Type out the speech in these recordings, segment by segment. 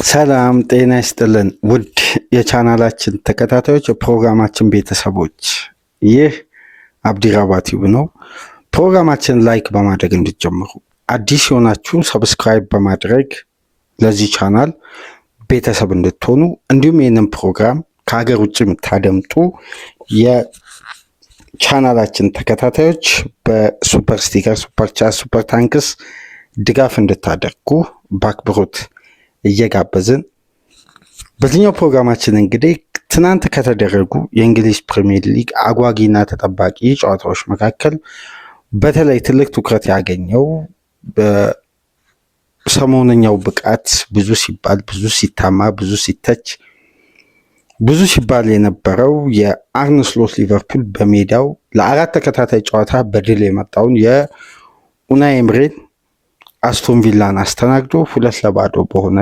ሰላም ጤና ይስጥልን ውድ የቻናላችን ተከታታዮች የፕሮግራማችን ቤተሰቦች፣ ይህ አብዲራባ ቲዩብ ነው። ፕሮግራማችን ላይክ በማድረግ እንድትጀምሩ፣ አዲስ የሆናችሁ ሰብስክራይብ በማድረግ ለዚህ ቻናል ቤተሰብ እንድትሆኑ፣ እንዲሁም ይህንን ፕሮግራም ከሀገር ውጭ የምታደምጡ የቻናላችን ተከታታዮች በሱፐር ስቲከር፣ ሱፐር ቻት፣ ሱፐር ታንክስ ድጋፍ እንድታደርጉ በአክብሮት እየጋበዝን በዚህኛው ፕሮግራማችን እንግዲህ ትናንት ከተደረጉ የእንግሊዝ ፕሪሚየር ሊግ አጓጊና ተጠባቂ ጨዋታዎች መካከል በተለይ ትልቅ ትኩረት ያገኘው በሰሞነኛው ብቃት ብዙ ሲባል፣ ብዙ ሲታማ፣ ብዙ ሲተች፣ ብዙ ሲባል የነበረው የአርነ ስሎት ሊቨርፑል በሜዳው ለአራት ተከታታይ ጨዋታ በድል የመጣውን የኡናይ ኤምሬን አስቶን ቪላን አስተናግዶ 2-0 በሆነ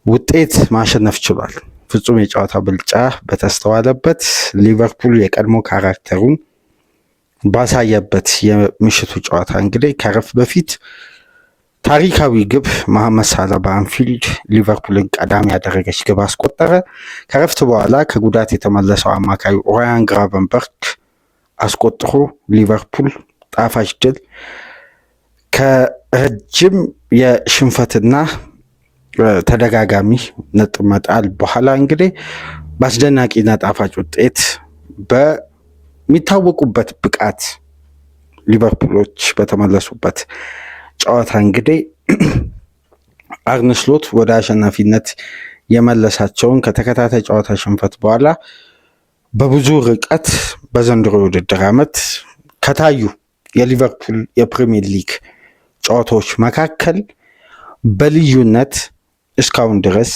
ውጤት ማሸነፍ ችሏል። ፍጹም የጨዋታ ብልጫ በተስተዋለበት ሊቨርፑል የቀድሞ ካራክተሩን ባሳየበት የምሽቱ ጨዋታ እንግዲህ ከረፍት በፊት ታሪካዊ ግብ መሐመድ ሳላ በአንፊልድ ሊቨርፑልን ቀዳሚ ያደረገች ግብ አስቆጠረ። ከረፍት በኋላ ከጉዳት የተመለሰው አማካዩ ራያን ግራቨንበርክ አስቆጥሮ ሊቨርፑል ጣፋጭ ድል ከረጅም የሽንፈትና ተደጋጋሚ ነጥብ መጣል በኋላ እንግዲህ በአስደናቂና ጣፋጭ ውጤት በሚታወቁበት ብቃት ሊቨርፑሎች በተመለሱበት ጨዋታ እንግዲህ አርነ ስሎት ወደ አሸናፊነት የመለሳቸውን ከተከታታይ ጨዋታ ሽንፈት በኋላ በብዙ ርቀት በዘንድሮ የውድድር ዓመት ከታዩ የሊቨርፑል የፕሪሚየር ሊግ ጨዋታዎች መካከል በልዩነት እስካሁን ድረስ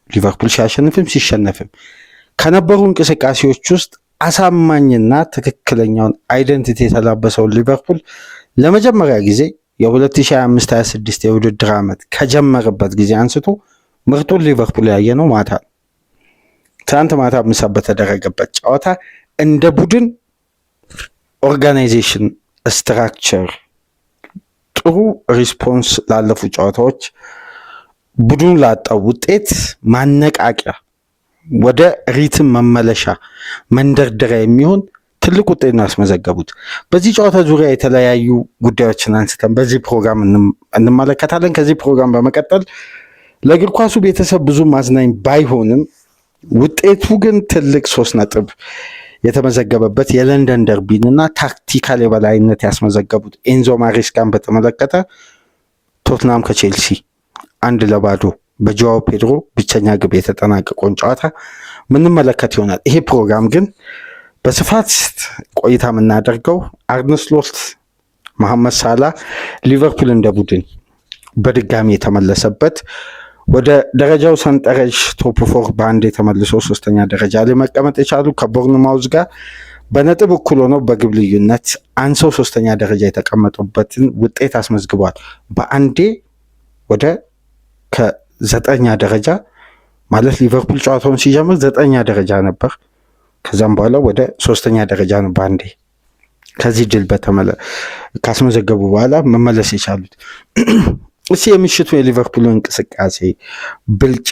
ሊቨርፑል ሲያሸንፍም ሲሸነፍም ከነበሩ እንቅስቃሴዎች ውስጥ አሳማኝና ትክክለኛውን አይደንቲቲ የተላበሰውን ሊቨርፑል ለመጀመሪያ ጊዜ የ2025-26 የውድድር ዓመት ከጀመረበት ጊዜ አንስቶ ምርጡን ሊቨርፑል ያየ ነው ማታ ነው። ትናንት ማታ ምሳ በተደረገበት ጨዋታ እንደ ቡድን ኦርጋናይዜሽን ስትራክቸር ጥሩ ሪስፖንስ ላለፉ ጨዋታዎች ቡድኑ ላጣው ውጤት ማነቃቂያ ወደ ሪትም መመለሻ መንደርደሪያ የሚሆን ትልቅ ውጤት ነው ያስመዘገቡት። በዚህ ጨዋታ ዙሪያ የተለያዩ ጉዳዮችን አንስተን በዚህ ፕሮግራም እንመለከታለን። ከዚህ ፕሮግራም በመቀጠል ለእግር ኳሱ ቤተሰብ ብዙ ማዝናኝ ባይሆንም ውጤቱ ግን ትልቅ 3 ነጥብ የተመዘገበበት የለንደን ደርቢን እና ታክቲካል የበላይነት ያስመዘገቡት ኤንዞ ማሬስካን በተመለከተ ቶትናም ከቼልሲ 1-0 በጆዋው ፔድሮ ብቸኛ ግብ የተጠናቀቀውን ጨዋታ ምንመለከት ይሆናል። ይሄ ፕሮግራም ግን በስፋት ቆይታ የምናደርገው አርነ ስሎት መሐመድ ሳላ ሊቨርፑል እንደ ቡድን በድጋሚ የተመለሰበት ወደ ደረጃው ሰንጠረዥ ቶፕ 4 በአንድ የተመልሰው 3ኛ ደረጃ ላይ መቀመጥ የቻሉ ከቦርንማውዝ ጋር በነጥብ እኩል ሆነው በግብ ልዩነት አንሰው 3ኛ ደረጃ የተቀመጡበትን ውጤት አስመዝግቧል። በአንዴ ወደ ከ9ኛ ደረጃ ማለት ሊቨርፑል ጨዋታውን ሲጀምር 9ኛ ደረጃ ነበር። ከዛም በኋላ ወደ 3ኛ ደረጃ ነው በአንዴ ከዚህ ድል ካስመዘገቡ በኋላ መመለስ የቻሉት። እስኪ የምሽቱ የሊቨርፑል እንቅስቃሴ ብልጫ፣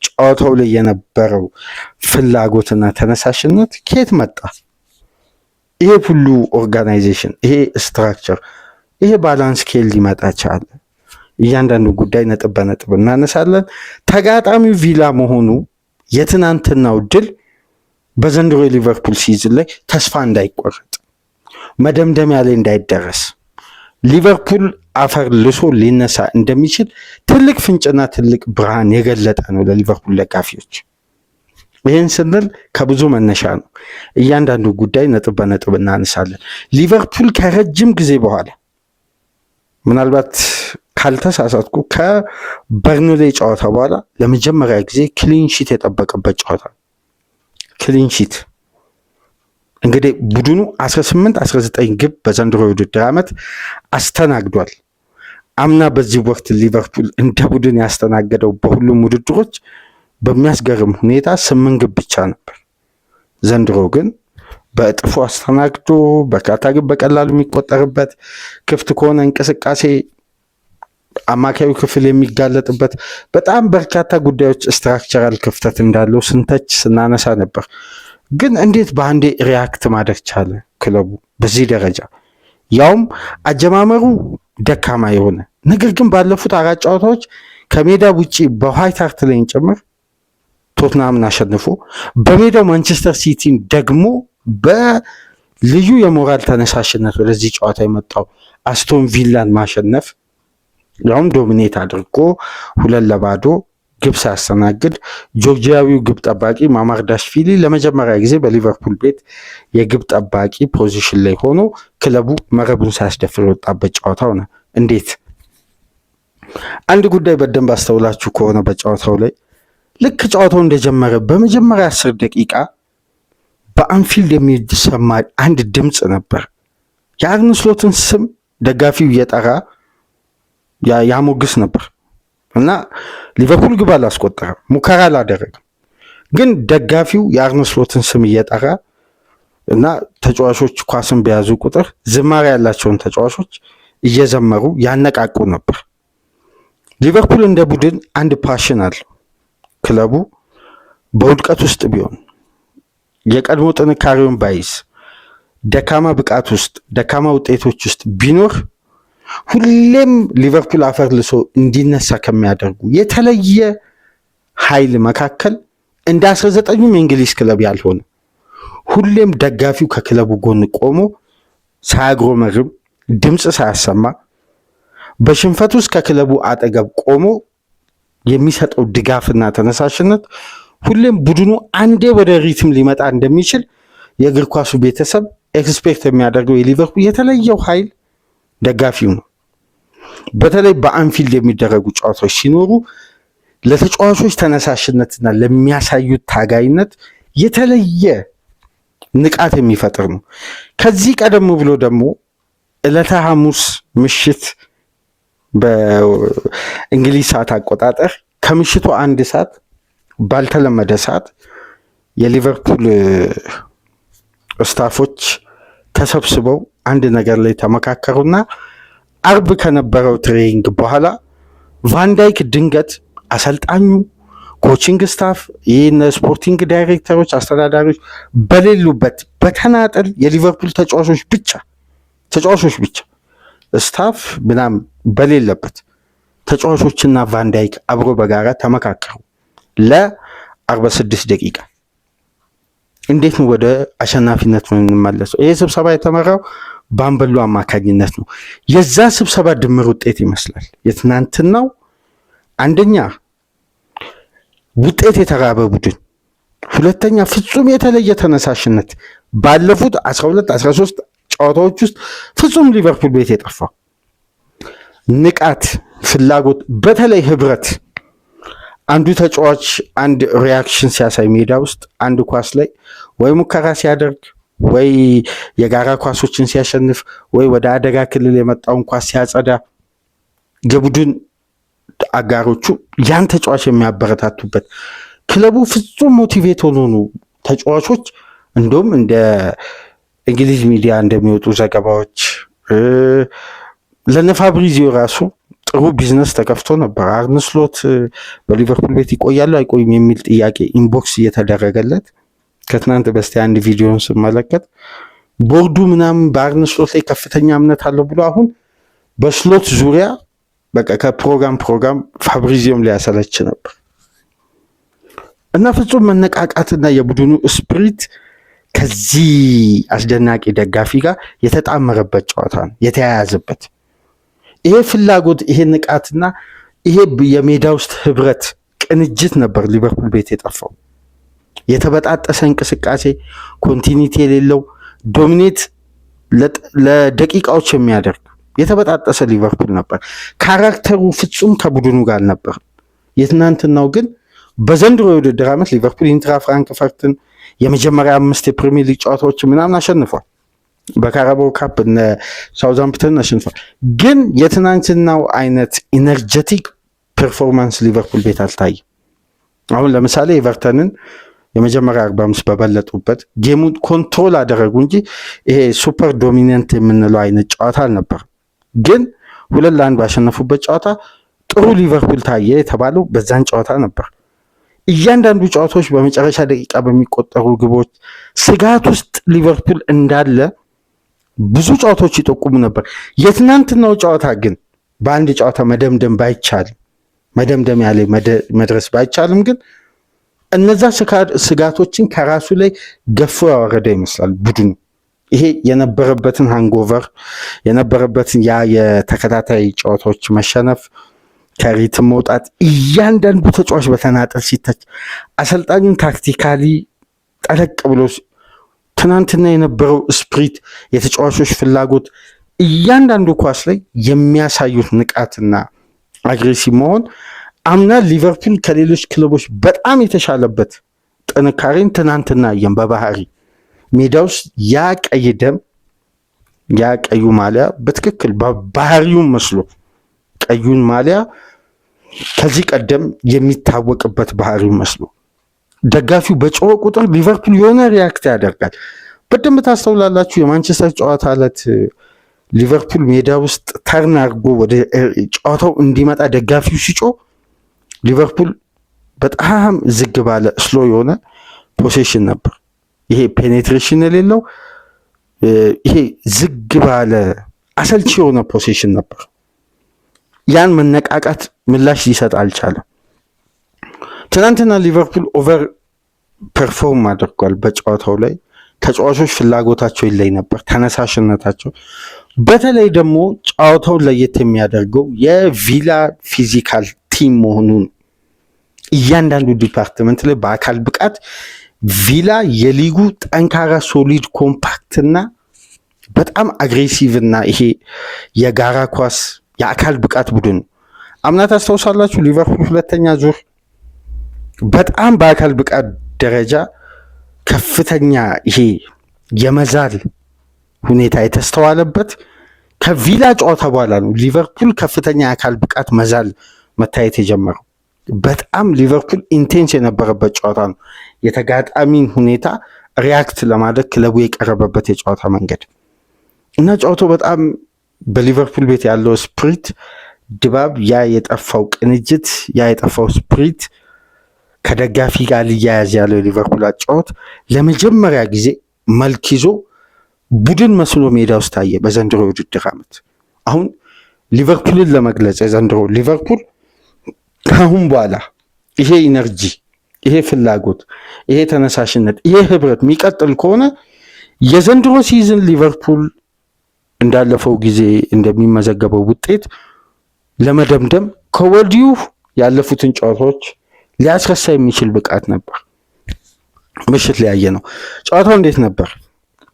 ጨዋታው ላይ የነበረው ፍላጎትና ተነሳሽነት ከየት መጣ? ይሄ ሁሉ ኦርጋናይዜሽን፣ ይሄ ስትራክቸር፣ ይሄ ባላንስ ከየት ሊመጣ ቻለ? እያንዳንዱ ጉዳይ ነጥብ በነጥብ እናነሳለን። ተጋጣሚው ቪላ መሆኑ የትናንትናው ድል በዘንድሮ የሊቨርፑል ሲዝን ላይ ተስፋ እንዳይቆረጥ መደምደሚያ ላይ እንዳይደረስ ሊቨርፑል አፈር ልሶ ሊነሳ እንደሚችል ትልቅ ፍንጭና ትልቅ ብርሃን የገለጠ ነው ለሊቨርፑል ደጋፊዎች። ይህን ስንል ከብዙ መነሻ ነው። እያንዳንዱ ጉዳይ ነጥብ በነጥብ እናነሳለን። ሊቨርፑል ከረጅም ጊዜ በኋላ ምናልባት ካልተሳሳትኩ ከበርንሌ ጨዋታ በኋላ ለመጀመሪያ ጊዜ ክሊንሺት የጠበቀበት ጨዋታ። ክሊንሺት እንግዲህ ቡድኑ 18-19 ግብ በዘንድሮ የውድድር ዓመት አስተናግዷል። አምና በዚህ ወቅት ሊቨርፑል እንደ ቡድን ያስተናገደው በሁሉም ውድድሮች በሚያስገርም ሁኔታ 8 ግብ ብቻ ነበር። ዘንድሮ ግን በእጥፉ አስተናግዶ በርካታ ግብ በቀላሉ የሚቆጠርበት ክፍት ከሆነ እንቅስቃሴ አማካዩ ክፍል የሚጋለጥበት በጣም በርካታ ጉዳዮች ስትራክቸራል ክፍተት እንዳለው ስንተች ስናነሳ ነበር። ግን እንዴት በአንዴ ሪያክት ማድረግ ቻለ ክለቡ በዚህ ደረጃ? ያውም አጀማመሩ ደካማ የሆነ ነገር ግን ባለፉት 4 ጨዋታዎች ከሜዳ ውጪ በዋይት ሃርት ላይን ጭምር ቶትናምን አሸንፎ በሜዳው ማንቸስተር ሲቲን ደግሞ በልዩ የሞራል ተነሳሽነት ወደዚህ ጨዋታ የመጣው አስቶን ቪላን ማሸነፍ ያውም ዶሚኔት አድርጎ 2-0 ግብ ሳያስተናግድ ጆርጂያዊው ግብ ጠባቂ ማማርዳሽቪሊ ለመጀመሪያ ጊዜ በሊቨርፑል ቤት የግብ ጠባቂ ፖዚሽን ላይ ሆኖ ክለቡ መረቡን ሳያስደፍር የወጣበት ጨዋታው ነው። እንዴት አንድ ጉዳይ በደንብ አስተውላችሁ ከሆነ በጨዋታው ላይ ልክ ጨዋታው እንደጀመረ በመጀመሪያ 10 ደቂቃ በአንፊልድ የሚሰማ አንድ ድምፅ ነበር። የአርነ ስሎትን ስም ደጋፊው እየጠራ ያሞግስ ነበር እና ሊቨርፑል ግብ አላስቆጠረም፣ ሙከራ አላደረገም። ግን ደጋፊው የአርነ ስሎትን ስም እየጠራ እና ተጫዋቾች ኳስን በያዙ ቁጥር ዝማሬ ያላቸውን ተጫዋቾች እየዘመሩ ያነቃቁ ነበር። ሊቨርፑል እንደ ቡድን አንድ ፓሽን አለው። ክለቡ በውድቀት ውስጥ ቢሆን የቀድሞ ጥንካሬውን ባይዝ ደካማ ብቃት ውስጥ ደካማ ውጤቶች ውስጥ ቢኖር ሁሌም ሊቨርፑል አፈር ልሶ እንዲነሳ ከሚያደርጉ የተለየ ኃይል መካከል እንደ 19ኙም የእንግሊዝ ክለብ ያልሆነ ሁሌም ደጋፊው ከክለቡ ጎን ቆሞ ሳያግሮመርም ድምፅ ሳያሰማ በሽንፈት ውስጥ ከክለቡ አጠገብ ቆሞ የሚሰጠው ድጋፍና ተነሳሽነት ሁሌም ቡድኑ አንዴ ወደ ሪትም ሊመጣ እንደሚችል የእግር ኳሱ ቤተሰብ ኤክስፔክት የሚያደርገው የሊቨርፑል የተለየው ኃይል ደጋፊው ነው። በተለይ በአንፊልድ የሚደረጉ ጨዋታዎች ሲኖሩ ለተጫዋቾች ተነሳሽነትና ለሚያሳዩት ታጋይነት የተለየ ንቃት የሚፈጥር ነው። ከዚህ ቀደም ብሎ ደግሞ ዕለተ ሐሙስ ምሽት በእንግሊዝ ሰዓት አቆጣጠር ከምሽቱ 1 ሰዓት ባልተለመደ ሰዓት የሊቨርፑል ስታፎች ተሰብስበው አንድ ነገር ላይ ተመካከሩና አርብ ከነበረው ትሬኒንግ በኋላ ቫንዳይክ ድንገት አሰልጣኙ፣ ኮቺንግ ስታፍ፣ ይህን ስፖርቲንግ ዳይሬክተሮች፣ አስተዳዳሪዎች በሌሉበት በተናጠል የሊቨርፑል ተጫዋቾች ብቻ ስታፍ ምናምን በሌለበት ተጫዋቾችና ቫንዳይክ አብሮ በጋራ ተመካከሩ ለ46 ደቂቃ። እንዴት ነው ወደ አሸናፊነት የምንመለሰው? ይሄ ስብሰባ የተመራው በአምበሉ አማካኝነት ነው። የዛ ስብሰባ ድምር ውጤት ይመስላል የትናንትናው። አንደኛ ውጤት የተራበ ቡድን፣ ሁለተኛ ፍጹም የተለየ ተነሳሽነት። ባለፉት 12-13 ጨዋታዎች ውስጥ ፍጹም ሊቨርፑል ቤት የጠፋው ንቃት፣ ፍላጎት፣ በተለይ ህብረት። አንዱ ተጫዋች አንድ ሪያክሽን ሲያሳይ ሜዳ ውስጥ አንድ ኳስ ላይ ወይ ሙከራ ሲያደርግ ወይ የጋራ ኳሶችን ሲያሸንፍ ወይ ወደ አደጋ ክልል የመጣውን ኳስ ሲያጸዳ የቡድን አጋሮቹ ያን ተጫዋች የሚያበረታቱበት ክለቡ ፍጹም ሞቲቬት ሆኖ ነው ተጫዋቾች። እንደውም እንደ እንግሊዝ ሚዲያ እንደሚወጡ ዘገባዎች ለነፋብሪዚዮ ራሱ ጥሩ ቢዝነስ ተከፍቶ ነበር። አርነ ስሎት በሊቨርፑል ቤት ይቆያሉ አይቆይም የሚል ጥያቄ ኢንቦክስ እየተደረገለት ከትናንት በስቲያ አንድ ቪዲዮን ስመለከት ቦርዱ ምናምን በአርነ ስሎት ላይ ከፍተኛ እምነት አለው ብሎ አሁን በስሎት ዙሪያ በቃ ከፕሮግራም ፋብሪዚዮም ሊያሰለች ነበር እና ፍጹም መነቃቃትና የቡድኑ ስፕሪት ከዚህ አስደናቂ ደጋፊ ጋር የተጣመረበት ጨዋታ ነው የተያያዘበት። ይሄ ፍላጎት፣ ይሄ ንቃትና ይሄ የሜዳ ውስጥ ህብረት ቅንጅት ነበር ሊቨርፑል ቤት የጠፋው። የተበጣጠሰ እንቅስቃሴ፣ ኮንቲኒቲ የሌለው ዶሚኔት ለደቂቃዎች የሚያደርግ የተበጣጠሰ ሊቨርፑል ነበር። ካራክተሩ ፍጹም ከቡድኑ ጋር ነበር። የትናንትናው ግን በዘንድሮ የውድድር ዓመት ሊቨርፑል ኢንትራ ፍራንክፈርትን የመጀመሪያ 5 የፕሪሚየር ሊግ ጨዋታዎች ምናምን አሸንፏል። በካራባኦ ካፕ እነ ሳውዛምፕተን አሸንፏል። ግን የትናንትናው አይነት ኢነርጀቲክ ፐርፎርማንስ ሊቨርፑል ቤት አልታየም። አሁን ለምሳሌ ኤቨርተንን የመጀመሪያ 45 በበለጡበት ጌሙን ኮንትሮል አደረጉ እንጂ ይሄ ሱፐር ዶሚናንት የምንለው አይነት ጨዋታ አልነበረም። ግን 2-1 ባሸነፉበት ጨዋታ ጥሩ ሊቨርፑል ታየ የተባለው በዛን ጨዋታ ነበር። እያንዳንዱ ጨዋታዎች በመጨረሻ ደቂቃ በሚቆጠሩ ግቦች ስጋት ውስጥ ሊቨርፑል እንዳለ ብዙ ጨዋታዎች ይጠቁሙ ነበር። የትናንትናው ጨዋታ ግን በአንድ ጨዋታ መደምደሚያ ላይ መድረስ ባይቻልም ግን እነዛ ስጋቶችን ከራሱ ላይ ገፎ ያወረደ ይመስላል ቡድኑ። ይሄ የነበረበትን ሃንጎቨር የነበረበትን ያ የተከታታይ ጨዋታዎች መሸነፍ፣ ከሪትም መውጣት፣ እያንዳንዱ ተጫዋች በተናጠል ሲተች፣ አሰልጣኙን ታክቲካሊ ጠለቅ ብሎ ትናንትና የነበረው ስፕሪት፣ የተጫዋቾች ፍላጎት፣ እያንዳንዱ ኳስ ላይ የሚያሳዩት ንቃትና አግሬሲቭ መሆን አምና ሊቨርፑል ከሌሎች ክለቦች በጣም የተሻለበት ጥንካሬን ትናንትና አየን። በባህሪ ሜዳ ውስጥ ያ ቀይ ደም ያ ቀዩ ማሊያ በትክክል ባህሪውን መስሎ ቀዩን ማሊያ ከዚህ ቀደም የሚታወቅበት ባህሪው መስሎ ደጋፊው በጮኸ ቁጥር ሊቨርፑል የሆነ ሪያክት ያደርጋል። በደንብ ታስተውላላችሁ። የማንቸስተር ጨዋታ ዕለት ሊቨርፑል ሜዳ ውስጥ ተርን አድርጎ ወደ ጨዋታው እንዲመጣ ደጋፊው ሲጮህ ሊቨርፑል በጣም ዝግ ባለ ስሎ የሆነ ፖሴሽን ነበር። ይሄ ፔኔትሬሽን የሌለው ይሄ ዝግ ባለ አሰልቺ የሆነ ፖሴሽን ነበር። ያን መነቃቃት ምላሽ ሊሰጥ አልቻለም። ትናንትና ሊቨርፑል ኦቨር ፐርፎርም አድርጓል። በጨዋታው ላይ ተጫዋቾች ፍላጎታቸው ይለይ ነበር፣ ተነሳሽነታቸው። በተለይ ደግሞ ጨዋታውን ለየት የሚያደርገው የቪላ ፊዚካል ቲም መሆኑን እያንዳንዱ ዲፓርትመንት ላይ በአካል ብቃት ቪላ የሊጉ ጠንካራ ሶሊድ ኮምፓክት እና በጣም አግሬሲቭ እና ይሄ የጋራ ኳስ የአካል ብቃት ቡድን ነው። አምና ታስታውሳላችሁ ሊቨርፑል ሁለተኛ ዙር በጣም በአካል ብቃት ደረጃ ከፍተኛ ይሄ የመዛል ሁኔታ የተስተዋለበት ከቪላ ጨዋታ በኋላ ነው። ሊቨርፑል ከፍተኛ የአካል ብቃት መዛል መታየት የጀመረው በጣም ሊቨርፑል ኢንቴንስ የነበረበት ጨዋታ ነው። የተጋጣሚን ሁኔታ ሪያክት ለማድረግ ክለቡ የቀረበበት የጨዋታ መንገድ እና ጨዋታው በጣም በሊቨርፑል ቤት ያለው ስፕሪት ድባብ፣ ያ የጠፋው ቅንጅት፣ ያ የጠፋው ስፕሪት ከደጋፊ ጋር ሊያያዝ ያለው የሊቨርፑል አጫወት ለመጀመሪያ ጊዜ መልክ ይዞ ቡድን መስሎ ሜዳ ውስጥ ታየ በዘንድሮ የውድድር ዓመት። አሁን ሊቨርፑልን ለመግለጽ የዘንድሮ ሊቨርፑል ከአሁን በኋላ ይሄ ኢነርጂ፣ ይሄ ፍላጎት፣ ይሄ ተነሳሽነት፣ ይሄ ህብረት የሚቀጥል ከሆነ የዘንድሮ ሲዝን ሊቨርፑል እንዳለፈው ጊዜ እንደሚመዘገበው ውጤት ለመደምደም ከወዲሁ ያለፉትን ጨዋታዎች ሊያስረሳ የሚችል ብቃት ነበር። ምሽት ላይ ያየ ነው። ጨዋታው እንዴት ነበር?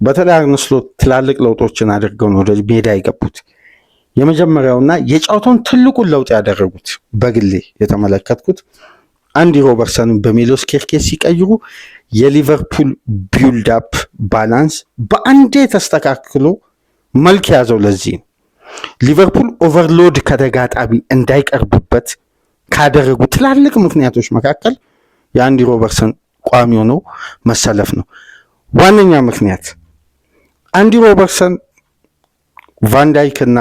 በተለይ አርነ ስሎት ትላልቅ ለውጦችን አድርገው ነው ወደ ሜዳ የገቡት። የመጀመሪያውና የጨዋታውን ትልቁን ለውጥ ያደረጉት በግሌ የተመለከትኩት አንዲ ሮበርትሰንን በሜሎስ ኬርኬዝ ሲቀይሩ የሊቨርፑል ቢልድ አፕ ባላንስ በአንዴ ተስተካክሎ መልክ ያዘው። ለዚህ ነው ሊቨርፑል ኦቨርሎድ ከተጋጣሚ እንዳይቀርብበት ካደረጉ ትላልቅ ምክንያቶች መካከል የአንዲ ሮበርትሰን ቋሚ ሆነው መሰለፍ ነው። ዋነኛ ምክንያት አንዲ ሮበርትሰን ቫንዳይክ እና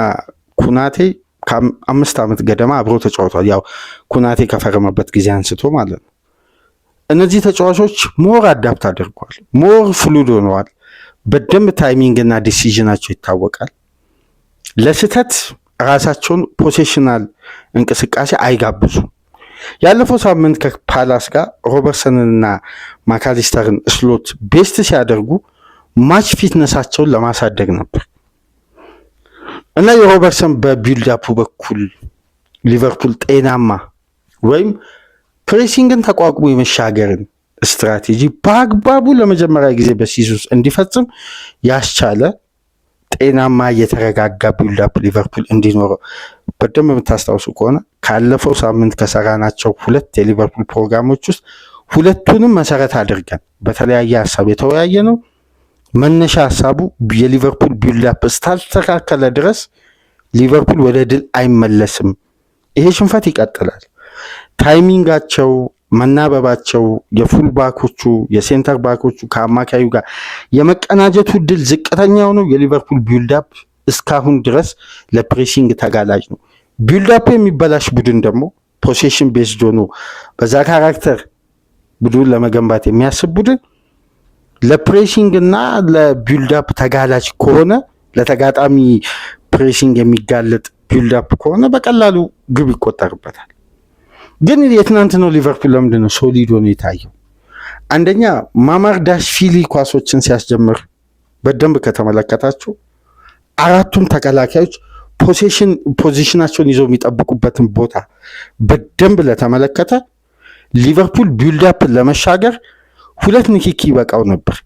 ኩናቴ ከ5 ዓመት ገደማ አብረው ተጫውተዋል። ያው ኩናቴ ከፈረመበት ጊዜ አንስቶ ማለት ነው። እነዚህ ተጫዋቾች ሞር አዳፕት አድርጓል፣ ሞር ፍሉድ ሆነዋል። በደንብ ታይሚንግ እና ዲሲዥናቸው ይታወቃል። ለስህተት ራሳቸውን ፖሴሽናል እንቅስቃሴ አይጋብዙም። ያለፈው ሳምንት ከፓላስ ጋር ሮበርትሰንና ማካሊስተርን ስሎት ቤስት ሲያደርጉ ማች ፊትነሳቸውን ለማሳደግ ነበር እና የሮበርትሰን በቢልዳፑ በኩል ሊቨርፑል ጤናማ ወይም ፕሬሲንግን ተቋቁሞ የመሻገርን ስትራቴጂ በአግባቡ ለመጀመሪያ ጊዜ በሲዙስ እንዲፈጽም ያስቻለ ጤናማ የተረጋጋ ቢልዳፕ ሊቨርፑል እንዲኖረው በደንብ የምታስታውሱ ከሆነ ካለፈው ሳምንት ከሰራናቸው 2 የሊቨርፑል ፕሮግራሞች ውስጥ 2ቱንም መሰረት አድርገን በተለያየ ሀሳብ የተወያየ ነው። መነሻ ሀሳቡ የሊቨርፑል ቢልዳፕ እስካልተስተካከለ ድረስ ሊቨርፑል ወደ ድል አይመለስም። ይሄ ሽንፈት ይቀጥላል። ታይሚንጋቸው፣ መናበባቸው፣ የፉል ባኮቹ የሴንተር ባኮቹ ከአማካዩ ጋር የመቀናጀቱ ድል ዝቅተኛው ነው። የሊቨርፑል ቢልዳፕ እስካሁን ድረስ ለፕሬሲንግ ተጋላጭ ነው። ቢልድ አፕ የሚበላሽ ቡድን ደግሞ ፖሴሽን ቤዝድ ሆኖ በዛ ካራክተር ቡድን ለመገንባት የሚያስብ ቡድን ለፕሬሲንግ እና ለቢልድ አፕ ተጋላጭ ከሆነ ለተጋጣሚ ፕሬሲንግ የሚጋለጥ ቢልድ አፕ ከሆነ በቀላሉ ግብ ይቆጠርበታል። ግን የትናንት ነው ሊቨርፑል ለምንድን ነው ሶሊድ ሆኖ የታየው? አንደኛ ማማርዳሽቪሊ ኳሶችን ሲያስጀምር በደንብ ከተመለከታችሁ አራቱም ተከላካዮች ፖዚሽናቸውን ይዘው የሚጠብቁበትን ቦታ በደንብ ለተመለከተ ሊቨርፑል ቢልድ አፕን ለመሻገር 2 ንክኪ ይበቃው ነበር።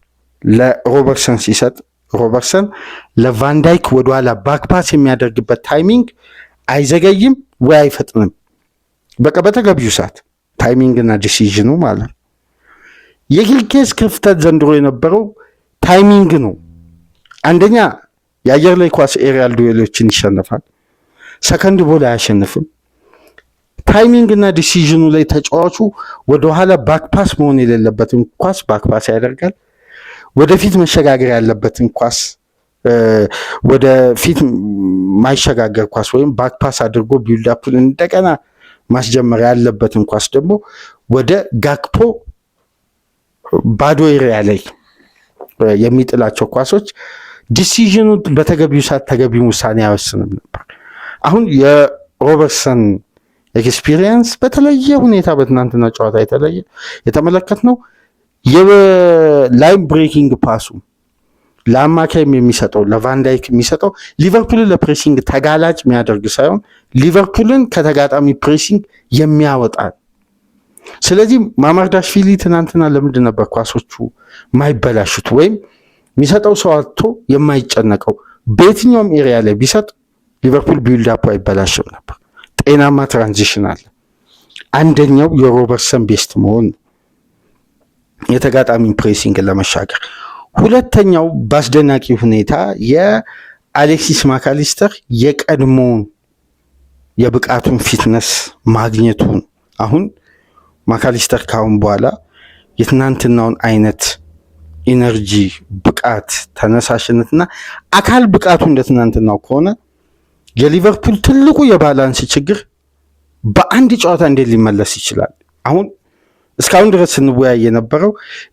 ለሮበርትሰን ሲሰጥ ሮበርትሰን ለቫንዳይክ ወደኋላ ባክፓስ የሚያደርግበት ታይሚንግ አይዘገይም ወይ አይፈጥንም። በቃ በተገቢው ሰዓት ታይሚንግና ዲሲዥኑ ማለት ነው። የጊልኬዝ ክፍተት ዘንድሮ የነበረው ታይሚንግ ነው። አንደኛ የአየር ላይ ኳስ ኤሪያል ዱዌሎችን ይሸነፋል። ሰከንድ ቦል አያሸንፍም። ታይሚንግ እና ዲሲዥኑ ላይ ተጫዋቹ ወደኋላ ባክፓስ መሆን የሌለበትን ኳስ ባክፓስ ያደርጋል። ወደፊት መሸጋገር ያለበትን ኳስ ወደፊት ማይሸጋገር ኳስ ወይም ባክፓስ አድርጎ ቢልዳፑን እንደገና ማስጀመር ያለበትን ኳስ ደግሞ ወደ ጋክፖ ባዶ ኤሪያ ላይ የሚጥላቸው ኳሶች ዲሲዥኑ በተገቢው ሰዓት ተገቢውን ውሳኔ አይወስንም ነበር። አሁን የሮበርትሰን ኤክስፒሪየንስ በተለየ ሁኔታ በትናንትና ጨዋታ የተመለከትነው የላይን ብሬኪንግ ፓሱ ለአማካይም የሚሰጠው ለቫንዳይክ የሚሰጠው ሊቨርፑልን ለፕሬሲንግ ተጋላጭ የሚያደርግ ሳይሆን ሊቨርፑልን ከተጋጣሚ ፕሬሲንግ የሚያወጣ። ስለዚህ ማማርዳሽቪሊ ትናንትና ለምንድን ነበር ኳሶቹ ማይበላሹት ወይም የሚሰጠው ሰው አጥቶ የማይጨነቀው? በየትኛውም ኤሪያ ላይ ቢሰጥ ሊቨርፑል ቢልድ አፕ አይበላሽም ነበር። ጤናማ ትራንዚሽን አለ። አንደኛው የሮበርትሰን ቤስት መሆን የተጋጣሚ ፕሬሲንግ ለመሻገር። ሁለተኛው በአስደናቂ ሁኔታ የአሌክሲስ ማካሊስተር የቀድሞውን የብቃቱን ፊትነስ ማግኘቱን። አሁን ማካሊስተር ካሁን በኋላ የትናንትናውን አይነት ኢነርጂ፣ ብቃት፣ ተነሳሽነትና አካል ብቃቱ እንደ ትናንትናው ከሆነ የሊቨርፑል ትልቁ የባላንስ ችግር በአንድ ጨዋታ እንዴት ሊመለስ ይችላል? አሁን እስካሁን ድረስ ስንወያይ የነበረው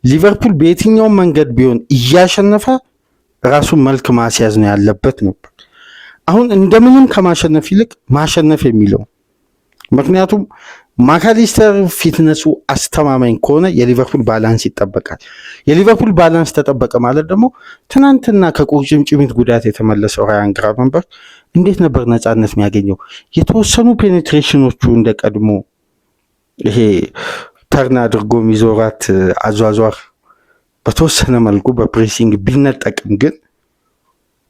ሊቨርፑል በየትኛውም መንገድ ቢሆን እያሸነፈ ራሱን መልክ ማስያዝ ነው ያለበት ነበር። አሁን እንደምንም ከማሸነፍ ይልቅ ማሸነፍ የሚለው ምክንያቱም ማካሊስተር ፊትነሱ አስተማማኝ ከሆነ የሊቨርፑል ባላንስ ይጠበቃል። የሊቨርፑል ባላንስ ተጠበቀ ማለት ደግሞ ትናንትና ከቁርጭምጭሚት ጉዳት የተመለሰው ራያን ግራቨንበርች እንዴት ነበር ነፃነት የሚያገኘው? የተወሰኑ ፔኔትሬሽኖቹ እንደ ቀድሞ ይሄ ተርን አድርጎ የሚዞራት አዟዟር በተወሰነ መልኩ በፕሬሲንግ ቢነጠቅም ግን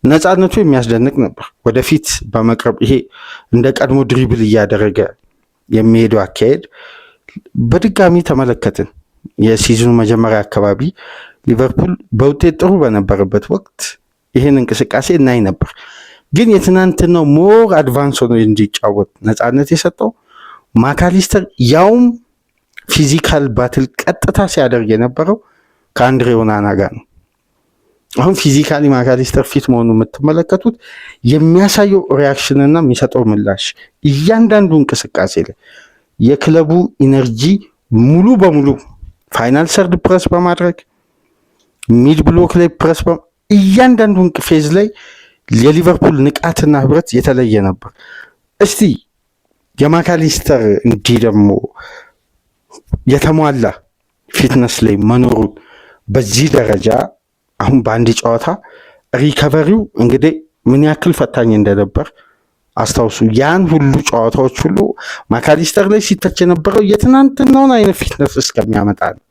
ነፃነቱ የሚያስደንቅ ነበር። ወደፊት በመቅረብ ይሄ እንደ ቀድሞ ድሪብል እያደረገ የሚሄደው አካሄድ በድጋሚ ተመለከትን። የሲዝኑ መጀመሪያ አካባቢ ሊቨርፑል በውጤት ጥሩ በነበረበት ወቅት ይህን እንቅስቃሴ እናይ ነበር። ግን የትናንትናው ሞር አድቫንስ ሆኖ እንዲጫወት ነፃነት የሰጠው ማካሊስተር ያውም ፊዚካል ባትል ቀጥታ ሲያደርግ የነበረው ከአንድሬ ኦናና ጋር ነው። አሁን ፊዚካሊ ማካሊስተር ፊት መሆኑ የምትመለከቱት የሚያሳየው ሪያክሽንና የሚሰጠው ምላሽ እያንዳንዱ እንቅስቃሴ ላይ የክለቡ ኢነርጂ ሙሉ በሙሉ ፋይናል ሰርድ ፕረስ በማድረግ ሚድ ብሎክ ላይ ፕረስ እያንዳንዱ ፌዝ ላይ የሊቨርፑል ንቃትና ህብረት የተለየ ነበር። እስቲ የማካሊስተር እንዲህ ደግሞ የተሟላ ፊትነስ ላይ መኖሩን በዚህ ደረጃ አሁን በአንድ ጨዋታ ሪከቨሪው እንግዲህ ምን ያክል ፈታኝ እንደነበር አስታውሱ። ያን ሁሉ ጨዋታዎች ሁሉ ማካሊስተር ላይ ሲተች የነበረው የትናንትናውን አይነት ፊትነስ እስከሚያመጣ ነው።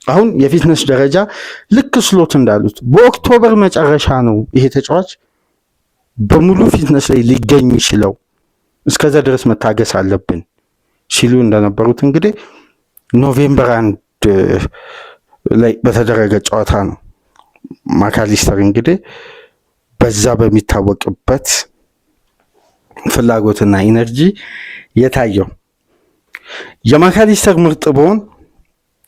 አሁን የፊትነስ ደረጃ ልክ ስሎት እንዳሉት በኦክቶበር መጨረሻ ነው ይሄ ተጫዋች በሙሉ ፊትነስ ላይ ሊገኝ ይችላል፣ እስከዛ ድረስ መታገስ አለብን ሲሉ እንደነበሩት እንግዲህ ኖቬምበር 1 ላይ በተደረገ ጨዋታ ነው ማካሊስተር እንግዲህ በዛ በሚታወቅበት ፍላጎትና ኢነርጂ የታየው። የማካሊስተር ምርጥ በሆን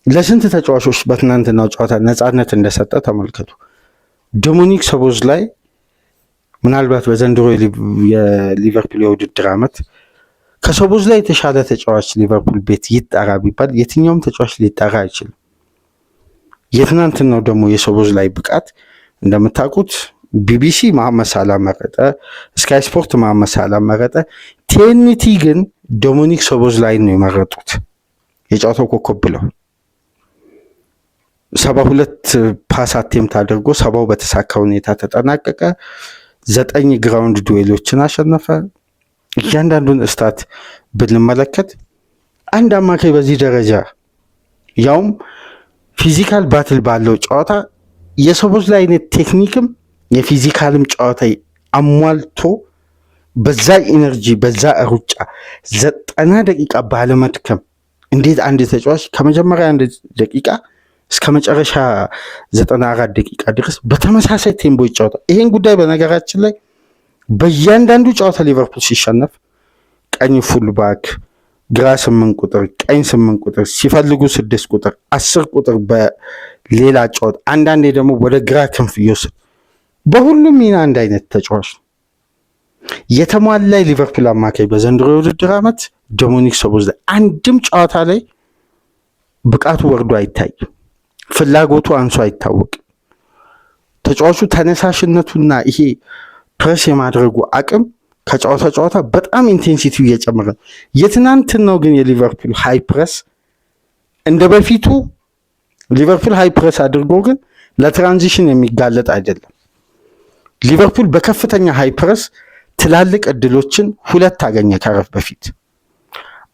ለስንት ተጫዋቾች በትናንትናው ጨዋታ ነፃነት እንደሰጠ ተመልከቱ። ዶሚኒክ ሶቦስላይ ምናልባት በዘንድሮ የሊቨርፑል የውድድር ዓመት ከሶቦዝ ላይ የተሻለ ተጫዋች ሊቨርፑል ቤት ይጠራ ቢባል የትኛውም ተጫዋች ሊጠራ አይችልም። የትናንትናው ደግሞ የሶቦዝ ላይ ብቃት እንደምታውቁት ቢቢሲ መሐመድ ሳላህ መረጠ፣ ስካይ ስፖርት መሐመድ ሳላህ መረጠ። ቲኤንቲ ግን ዶሚኒክ ሶቦዝ ላይ ነው የመረጡት የጨዋታው ኮከብ ብለው። 72 ፓስ አቴምፕት አድርጎ 70 በተሳካ ሁኔታ ተጠናቀቀ። 9 ግራውንድ ዱዌሎችን አሸነፈ። እያንዳንዱን እስታት ብንመለከት አንድ አማካይ በዚህ ደረጃ ያውም ፊዚካል ባትል ባለው ጨዋታ የሶቦዝ ላይ አይነት ቴክኒክም የፊዚካልም ጨዋታ አሟልቶ በዛ ኢነርጂ በዛ ሩጫ 90 ደቂቃ ባለመድከም እንዴት አንድ ተጫዋች ከመጀመሪያ 1 ደቂቃ እስከ መጨረሻ 94 ደቂቃ ድረስ በተመሳሳይ ቴምፖ ይጫወታል። ይሄን ጉዳይ በነገራችን ላይ በእያንዳንዱ ጨዋታ ሊቨርፑል ሲሸነፍ ቀኝ ፉልባክ፣ ግራ 8 ቁጥር፣ ቀኝ 8 ቁጥር ሲፈልጉ 6 ቁጥር፣ 10 ቁጥር በሌላ ጨዋታ አንዳንዴ ደግሞ ወደ ግራ ክንፍ ይወስድ በሁሉም ሚና አንድ አይነት ተጫዋች ነው። የተሟላ ሊቨርፑል አማካይ በዘንድሮ የውድድር ዓመት ዶሚኒክ ሶቦዝ ላይ አንድም ጨዋታ ላይ ብቃቱ ወርዶ አይታይም። ፍላጎቱ አንሶ አይታወቅም። ተጫዋቹ ተነሳሽነቱና ይሄ ፕሬስ የማድረጉ አቅም ከጨዋታ ጨዋታ በጣም ኢንቴንሲቲው እየጨመረ ነው። የትናንትናው ግን የሊቨርፑል ሃይ ፕሬስ እንደ በፊቱ ሊቨርፑል ሃይ ፕሬስ አድርጎ ግን ለትራንዚሽን የሚጋለጥ አይደለም። ሊቨርፑል በከፍተኛ ሃይ ፕሬስ ትላልቅ እድሎችን 2 አገኘ ከረፍ በፊት።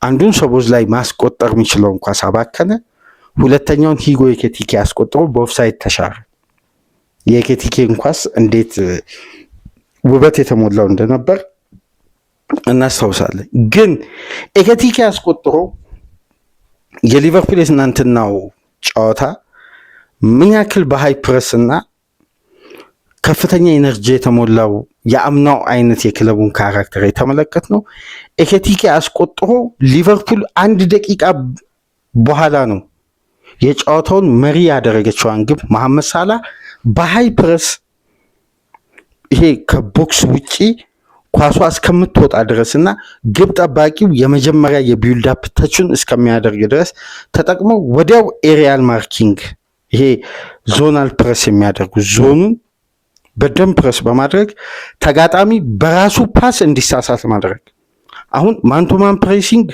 አንዱን ሶቦዝ ላይ ማስቆጠር የሚችለውን ኳስ አባከነ። ሁለተኛውን ሂጎ ኤኪቲኬ ያስቆጥሮ በኦፍሳይድ ተሻረ። የኤኪቲኬን ኳስ እንዴት ውበት የተሞላው እንደነበር እናስታውሳለን። ግን ኤኪቲኬ ያስቆጥሮ የሊቨርፑል የትናንትናው ጨዋታ ምን ያክል በሃይ ፕሬስ እና ከፍተኛ ኢነርጂ የተሞላው የአምናው አይነት የክለቡን ካራክተር የተመለከት ነው። ኤኪቲኬ አስቆጥሮ ሊቨርፑል 1 ደቂቃ በኋላ ነው የጨዋታውን መሪ ያደረገችዋን ግብ መሐመድ ሳላህ በሃይ ፕሬስ ይሄ ከቦክስ ውጪ ኳሷ እስከምትወጣ ድረስና ግብ ጠባቂው የመጀመሪያ የቢልድ አፕ ተችን እስከሚያደርግ ድረስ ተጠቅመው ወዲያው ኤሪያል ማርኪንግ ይሄ ዞናል ፕሬስ የሚያደርጉ ዞኑን በደንብ ፕሬስ በማድረግ ተጋጣሚ በራሱ ፓስ እንዲሳሳት ማድረግ። አሁን ማንቶማን ፕሬሲንግ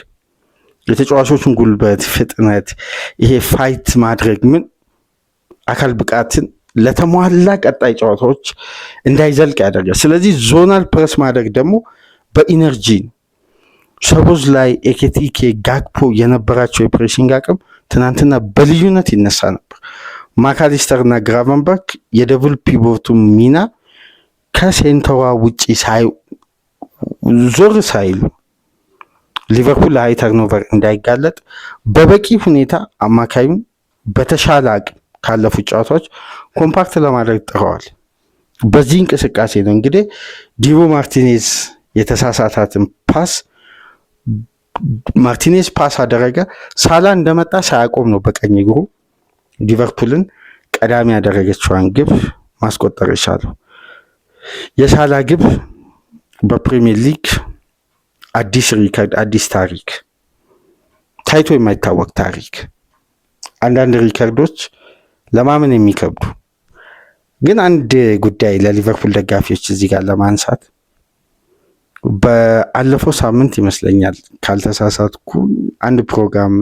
የተጫዋቾችን ጉልበት፣ ፍጥነት፣ ይሄ ፋይት ማድረግ ምን አካል ብቃትን ለተሟላ ቀጣይ ጨዋታዎች እንዳይዘልቅ ያደርጋል። ስለዚህ ዞናል ፕሬስ ማድረግ ደግሞ በኢነርጂ ሶቦዝ ላይ ኤኪቲኬ፣ ጋክፖ የነበራቸው የፕሬሲንግ አቅም ትናንትና በልዩነት ይነሳ ነበር። ማካሊስተር እና ግራቨንበርግ የደብል ፒቮቱ ሚና ከሴንተሯ ውጪ ዞር ሳይሉ ሊቨርፑል ለሃይ ተርኖቨር እንዳይጋለጥ በበቂ ሁኔታ አማካዩን በተሻለ አቅም ካለፉት ጨዋታዎች ኮምፓክት ለማድረግ ጥረዋል። በዚህ እንቅስቃሴ ነው እንግዲህ ዲቦ ማርቲኔዝ የተሳሳታትን ፓስ ማርቲኔዝ ፓስ አደረገ። ሳላ እንደመጣ ሳያቆም ነው በቀኝ እግሩ ሊቨርፑልን ቀዳሚ ያደረገችዋን ግብ ማስቆጠር የቻለው። የሳላ ግብ በፕሪሚየር ሊግ አዲስ ሪከርድ፣ አዲስ ታሪክ፣ ታይቶ የማይታወቅ ታሪክ። አንዳንድ ሪከርዶች ለማመን የሚከብዱ ግን አንድ ጉዳይ ለሊቨርፑል ደጋፊዎች እዚህ ጋር ለማንሳት በአለፈው ሳምንት ይመስለኛል ካልተሳሳትኩ አንድ ፕሮግራም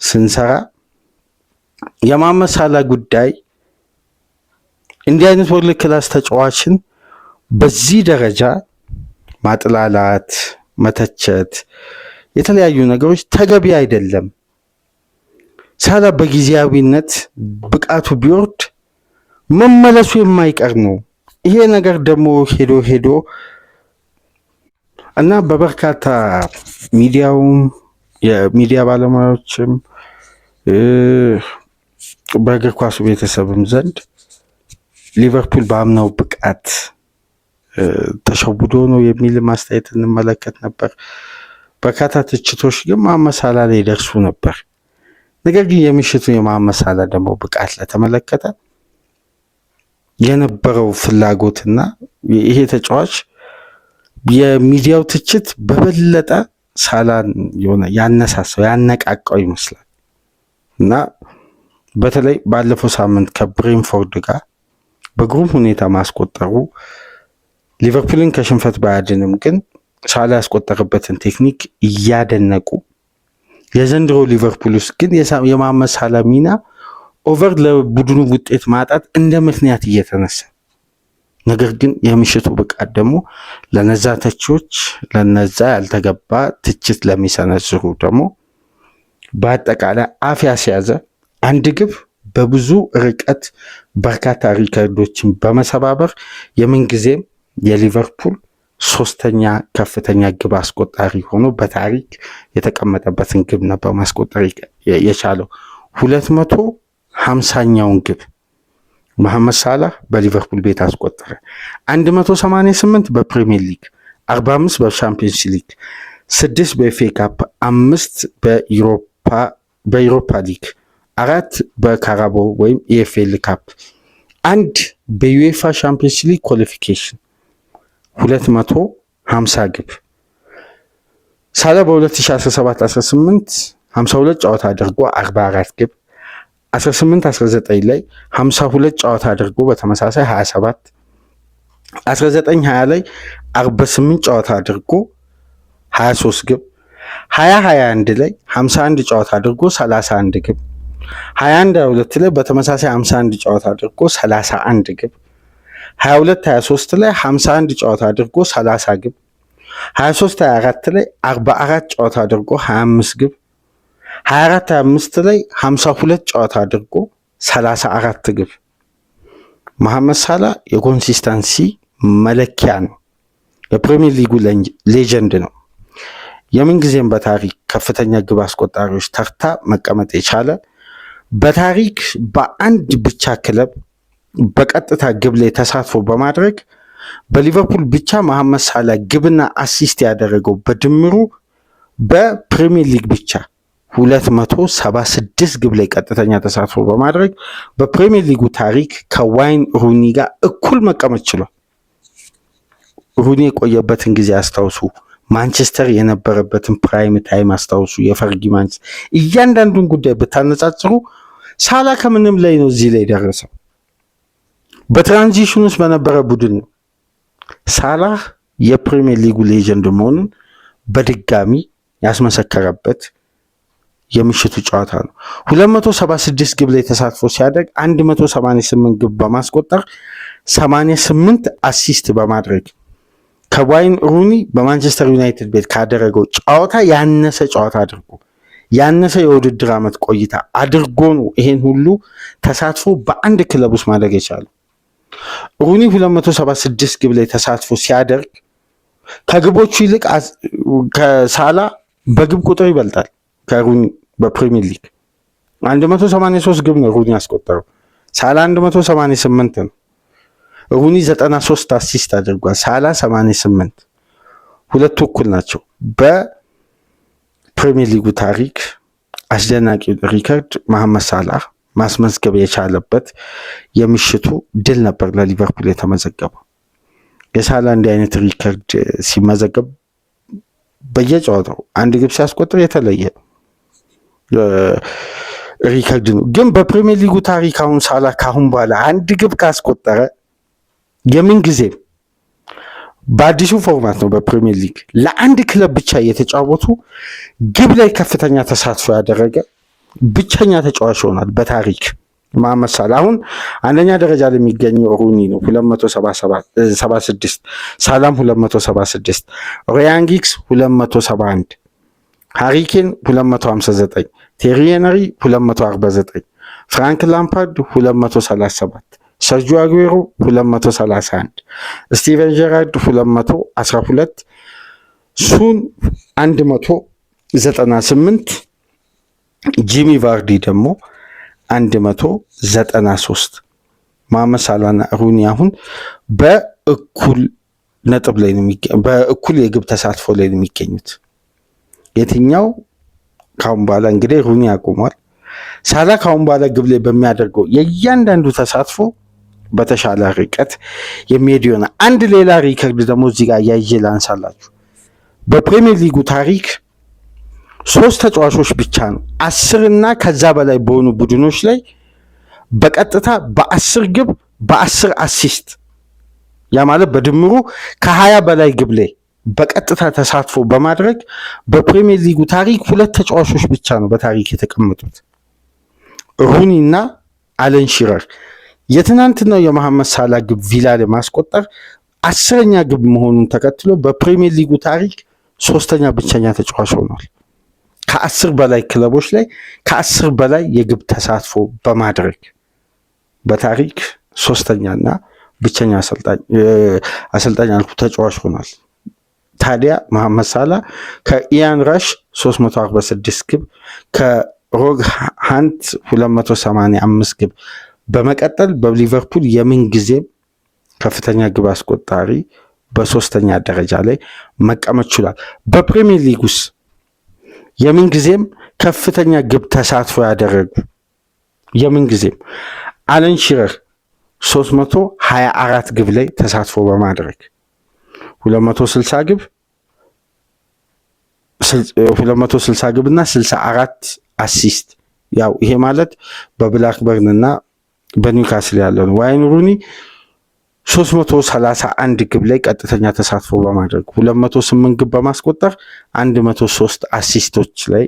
ስንሰራ የመሐመድ ሳላህ ጉዳይ እንዲህ አይነት ወርልድ ክላስ ተጫዋችን በዚህ ደረጃ ማጥላላት፣ መተቸት፣ የተለያዩ ነገሮች ተገቢ አይደለም። ሳላህ በጊዜያዊነት ብቃቱ ቢወርድ መመለሱ የማይቀር ነው። ይሄ ነገር ደግሞ ሄዶ ሄዶ እና በበርካታ ሚዲያውም የሚዲያ ባለሙያዎችም በእግር ኳሱ ቤተሰብም ዘንድ ሊቨርፑል በአምናው ብቃት ተሸውዶ ነው የሚል ማስተያየት እንመለከት ነበር። በርካታ ትችቶች ግን መሐመድ ሳላህ ላይ ደርሱ ነበር። ነገር ግን የምሽቱ የመሐመድ ሳላህ ደግሞ ብቃት ለተመለከተ የነበረው ፍላጎትና ይሄ ተጫዋች የሚዲያው ትችት በበለጠ ሳላን የሆነ ያነሳሳው ያነቃቃው ይመስላል እና በተለይ ባለፈው ሳምንት ከብሬንፎርድ ጋር በግሩም ሁኔታ ማስቆጠሩ ሊቨርፑልን ከሽንፈት ባያድንም ግን ሳላ ያስቆጠረበትን ቴክኒክ እያደነቁ የዘንድሮ ሊቨርፑል ውስጥ ግን የመሐመድ ሳላ ሚና ኦቨር ለቡድኑ ውጤት ማጣት እንደ ምክንያት እየተነሳ ነገር ግን የምሽቱ ብቃት ደግሞ ለነዛ ተቺዎች ለነዛ ያልተገባ ትችት ለሚሰነዝሩ ደግሞ በአጠቃላይ አፍ ያስያዘ አንድ ግብ በብዙ ርቀት በርካታ ሪከርዶችን በመሰባበር የምንጊዜም የሊቨርፑል ሶስተኛ ከፍተኛ ግብ አስቆጣሪ ሆኖ በታሪክ የተቀመጠበትን ግብ ነበር ማስቆጠር የቻለው 250ኛውን ግብ መሐመድ ሳላህ በሊቨርፑል ቤት አስቆጠረ። 188 በፕሪሚየር ሊግ፣ 45 በሻምፒዮንስ ሊግ፣ 6 በኤፍኤ ካፕ፣ 5 በዩሮፓ ሊግ፣ 4 በካራቦ ወይም ኢኤፍኤል ካፕ፣ 1 በዩኤፋ ሻምፒዮንስ ሊግ ኳሊፊኬሽን 250 ግብ። ሳላ በ2017-18 52 ጨዋታ አድርጎ 44 ግብ 18-19 ላይ 52 ጨዋታ አድርጎ በተመሳሳይ 27 19-20 ላይ 48 ጨዋታ አድርጎ 23 ግብ 20-21 ላይ 51 ጨዋታ አድርጎ 31 ግብ 21-22 ላይ በተመሳሳይ 51 ጨዋታ አድርጎ 31 ግብ 22-23 ላይ 51 ጨዋታ አድርጎ 30 ግብ 23-24 ላይ 44 ጨዋታ አድርጎ 25 ግብ 24-25 ላይ 52 ጨዋታ አድርጎ 34 ግብ። መሐመድ ሳላ የኮንሲስተንሲ መለኪያ ነው። የፕሪሚየር ሊጉ ሌጀንድ ነው። የምንጊዜም በታሪክ ከፍተኛ ግብ አስቆጣሪዎች ተርታ መቀመጥ የቻለ በታሪክ በአንድ ብቻ ክለብ በቀጥታ ግብ ላይ ተሳትፎ በማድረግ በሊቨርፑል ብቻ መሐመድ ሳላ ግብና አሲስት ያደረገው በድምሩ በፕሪሚየር ሊግ ብቻ 276 ግብ ላይ ቀጥተኛ ተሳትፎ በማድረግ በፕሪሚየር ሊጉ ታሪክ ከዋይን ሩኒ ጋር እኩል መቀመጥ ችሏል። ሩኒ የቆየበትን ጊዜ አስታውሱ። ማንቸስተር የነበረበትን ፕራይም ታይም አስታውሱ። የፈርጊ ማንቸስተር እያንዳንዱን ጉዳይ ብታነጻጽሩ ሳላ ከምንም ላይ ነው እዚህ ላይ ደረሰው። በትራንዚሽን ውስጥ በነበረ ቡድን ነው። ሳላ የፕሪሚየር ሊጉ ሌጀንድ መሆኑን በድጋሚ ያስመሰከረበት የምሽቱ ጨዋታ ነው። 276 ግብ ላይ ተሳትፎ ሲያደርግ 188 ግብ በማስቆጠር 88 አሲስት በማድረግ ከዋይን ሩኒ በማንቸስተር ዩናይትድ ቤት ካደረገው ጨዋታ ያነሰ ጨዋታ አድርጎ ያነሰ የውድድር ዓመት ቆይታ አድርጎ ነው ይሄን ሁሉ ተሳትፎ በአንድ ክለብ ውስጥ ማድረግ የቻለው። ሩኒ 276 ግብ ላይ ተሳትፎ ሲያደርግ ከግቦቹ ይልቅ ከሳላ በግብ ቁጥር ይበልጣል። ከሩኒ በፕሪሚየር ሊግ 183 ግብ ነው ሩኒ ያስቆጠረው። ሳላ 188 ነው። ሩኒ 93 አሲስት አድርጓል። ሳላ 88። ሁለቱ እኩል ናቸው። በፕሪሚየር ሊጉ ታሪክ አስደናቂ ሪከርድ መሐመድ ሳላህ ማስመዝገብ የቻለበት የምሽቱ ድል ነበር ለሊቨርፑል የተመዘገበው። የሳላ እንዲህ አይነት ሪከርድ ሲመዘገብ በየጨዋታው አንድ ግብ ሲያስቆጥር የተለየ ሪከርድ ነው። ግን በፕሪሚየር ሊጉ ታሪክ አሁን ሳላ ካሁን በኋላ አንድ ግብ ካስቆጠረ የምን ጊዜም በአዲሱ ፎርማት ነው በፕሪሚየር ሊግ ለአንድ ክለብ ብቻ እየተጫወቱ ግብ ላይ ከፍተኛ ተሳትፎ ያደረገ ብቸኛ ተጫዋች ይሆናል በታሪክ። መሐመድ ሳላ አሁን አንደኛ ደረጃ ላይ የሚገኘው ሩኒ ነው 276፣ ሳላም 276፣ ራያን ጊግስ 271፣ ሃሪኬን 259፣ ቴሪ ሄንሪ 249፣ ፍራንክ ላምፓርድ 237፣ ሰርጂዮ አጉዌሮ 231፣ ስቲቨን ጀራርድ 212፣ ሱን 198፣ ጂሚ ቫርዲ ደግሞ 193። መሐመድ ሳላና ሩኒ አሁን በእኩል ነጥብ ላይ ነው በእኩል የግብ ተሳትፎ ላይ ነው የሚገኙት። የትኛው ካሁን በኋላ እንግዲህ ሩኒ ያቆሟል። ሳላ ካሁን በኋላ ግብ ላይ በሚያደርገው የእያንዳንዱ ተሳትፎ በተሻለ ርቀት የሚሄድ ይሆናል። አንድ ሌላ ሪከርድ ደግሞ እዚህ ጋር ያይዤ ላንሳላችሁ። በፕሪሚየር ሊጉ ታሪክ 3 ተጫዋቾች ብቻ ነው 10 እና ከዛ በላይ በሆኑ ቡድኖች ላይ በቀጥታ በ10 ግብ በ10 አሲስት ያ ማለት በድምሩ ከ20 በላይ ግብ ላይ በቀጥታ ተሳትፎ በማድረግ በፕሪሚየር ሊጉ ታሪክ 2 ተጫዋቾች ብቻ ነው በታሪክ የተቀመጡት፣ ሩኒ እና አለን ሺረር። የትናንትናው የመሐመድ ሳላ ግብ ቪላ ላይ ማስቆጠር 10ኛ ግብ መሆኑን ተከትሎ በፕሪሚየር ሊጉ ታሪክ 3ኛ ብቸኛ ተጫዋች ሆኗል። ከ10 በላይ ክለቦች ላይ ከ10 በላይ የግብ ተሳትፎ በማድረግ በታሪክ 3ኛና ብቸኛ አሰልጣኝ አልኩ ተጫዋች ሆኗል። ታዲያ መሐመድ ሳላ ከኢያን ራሽ 346 ግብ ከሮግ ሃንት 285 ግብ በመቀጠል በሊቨርፑል የምን ጊዜም ከፍተኛ ግብ አስቆጣሪ በ3ኛ ደረጃ ላይ መቀመጥ ችሏል። በፕሪሚየር ሊግ ውስጥ የምን ጊዜም ከፍተኛ ግብ ተሳትፎ ያደረጉ የምን ጊዜም አለን ሺረር 324 ግብ ላይ ተሳትፎ በማድረግ 260 ግብ እና 64 አሲስት። ያው ይሄ ማለት በብላክበርን እና በኒውካስል ያለው ነው። ዋይን ሩኒ 331 ግብ ላይ ቀጥተኛ ተሳትፎ በማድረግ 208 ግብ በማስቆጠር 103 አሲስቶች ላይ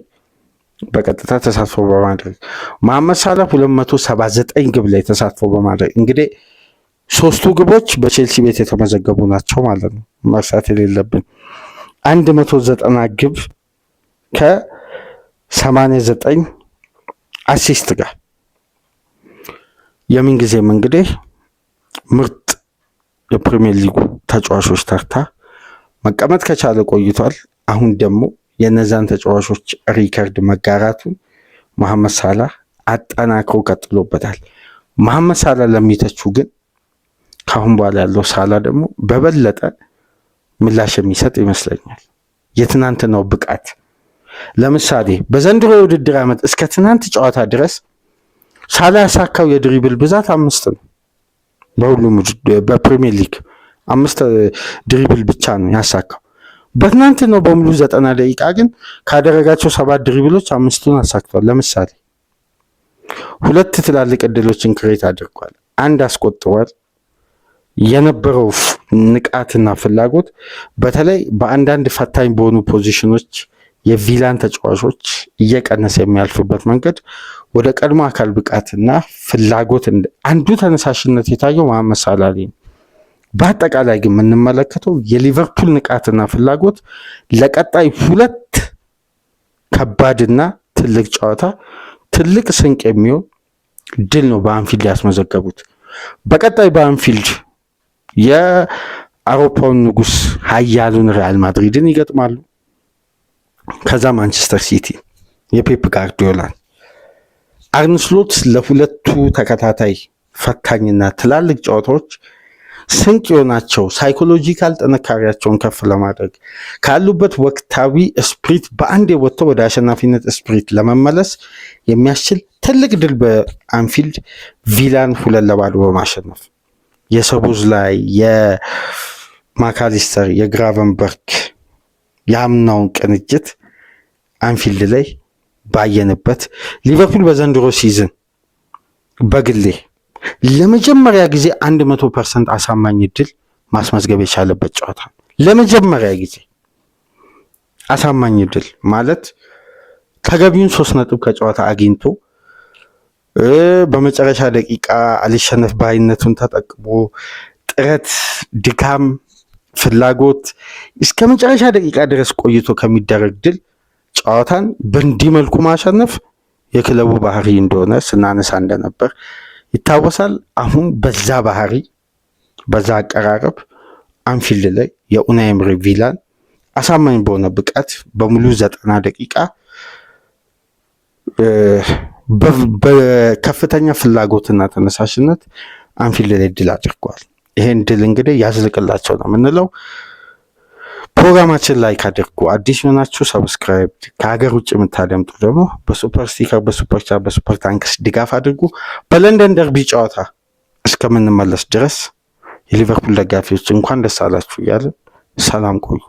በቀጥታ ተሳትፎ በማድረግ መሐመድ ሳላ 279 ግብ ላይ ተሳትፎ በማድረግ እንግዲህ 3ቱ ግቦች በቼልሲ ቤት የተመዘገቡ ናቸው ማለት ነው። መርሳት የሌለብን 190 ግብ ከ89 አሲስት ጋር የምን ጊዜም እንግዲህ ምርጥ የፕሪሚየር ሊጉ ተጫዋቾች ተርታ መቀመጥ ከቻለ ቆይቷል። አሁን ደግሞ የነዛን ተጫዋቾች ሪከርድ መጋራቱ መሐመድ ሳላ አጠናክሮ ቀጥሎበታል። መሐመድ ሳላ ለሚተቹ ግን ካሁን በኋላ ያለው ሳላ ደግሞ በበለጠ ምላሽ የሚሰጥ ይመስለኛል። የትናንትናው ብቃት ለምሳሌ በዘንድሮ የውድድር ዓመት እስከ ትናንት ጨዋታ ድረስ ሳላ ያሳካው የድሪብል ብዛት 5 ነው። በሁሉም በፕሪሚየር ሊግ 5 ድሪብል ብቻ ነው ያሳካው። በትናንትናው በሙሉ 90 ደቂቃ ግን ካደረጋቸው 7 ድሪብሎች 5ቱን አሳክቷል። ለምሳሌ 2 ትላልቅ እድሎችን ክሬት አድርጓል፣ 1 አስቆጥሯል። የነበረው ንቃትና ፍላጎት በተለይ በአንዳንድ ፈታኝ በሆኑ ፖዚሽኖች የቪላን ተጫዋቾች እየቀነሰ የሚያልፍበት መንገድ ወደ ቀድሞ አካል ብቃትና ፍላጎት አንዱ ተነሳሽነት የታየው መሐመድ ሳላ ላይ ነው። በአጠቃላይ ግን የምንመለከተው የሊቨርፑል ንቃትና ፍላጎት ለቀጣይ 2 ከባድና ትልቅ ጨዋታ ትልቅ ስንቅ የሚሆን ድል ነው በአንፊልድ ያስመዘገቡት። በቀጣይ በአንፊልድ የአውሮፓውን ንጉስ ኃያሉን ሪያል ማድሪድን ይገጥማሉ። ከዛ ማንቸስተር ሲቲ የፔፕ ጋርዲዮላን። አርነ ስሎት ለሁለቱ ተከታታይ ፈታኝና ትላልቅ ጨዋታዎች ስንቅ የሆናቸው ሳይኮሎጂካል ጥንካሬያቸውን ከፍ ለማድረግ ካሉበት ወቅታዊ ስፕሪት በአንድ ወጥተው ወደ አሸናፊነት ስፕሪት ለመመለስ የሚያስችል ትልቅ ድል በአንፊልድ ቪላን 2-0 በማሸነፍ የሰቡዝ ላይ የማካሊስተር የግራቨንበርግ የአምናውን ቅንጅት አንፊልድ ላይ ባየንበት ሊቨርፑል በዘንድሮ ሲዝን በግሌ ለመጀመሪያ ጊዜ 100% አሳማኝ ድል ማስመዝገብ የቻለበት ጨዋታ። ለመጀመሪያ ጊዜ አሳማኝ ድል ማለት ተገቢውን 3 ነጥብ ከጨዋታ አግኝቶ በመጨረሻ ደቂቃ አልሸነፍ ባይነቱን ተጠቅሞ ጥረት፣ ድካም፣ ፍላጎት እስከ መጨረሻ ደቂቃ ድረስ ቆይቶ ከሚደረግ ድል ጨዋታን በእንዲህ መልኩ ማሸነፍ የክለቡ ባህሪ እንደሆነ ስናነሳ እንደነበር ይታወሳል። አሁን በዛ ባህሪ በዛ አቀራረብ አንፊልድ ላይ የኡናይ ኤምሪ ቪላን አሳማኝ በሆነ ብቃት በሙሉ 90 ደቂቃ በከፍተኛ ፍላጎትና ተነሳሽነት አንፊልድ ላይ ድል አድርጓል። ይሄን ድል እንግዲህ ያዝልቅላቸው ነው የምንለው። ፕሮግራማችን ላይክ አድርጉ። አዲስ የሆናችሁ ሰብስክራይብ፣ ከሀገር ውጭ የምታደምጡ ደግሞ በሱፐር ስቲከር፣ በሱፐር ቻት፣ በሱፐር ታንክስ ድጋፍ አድርጉ። በለንደን ደርቢ ጨዋታ እስከምንመለስ ድረስ የሊቨርፑል ደጋፊዎች እንኳን ደስ አላችሁ እያለን ሰላም ቆዩ።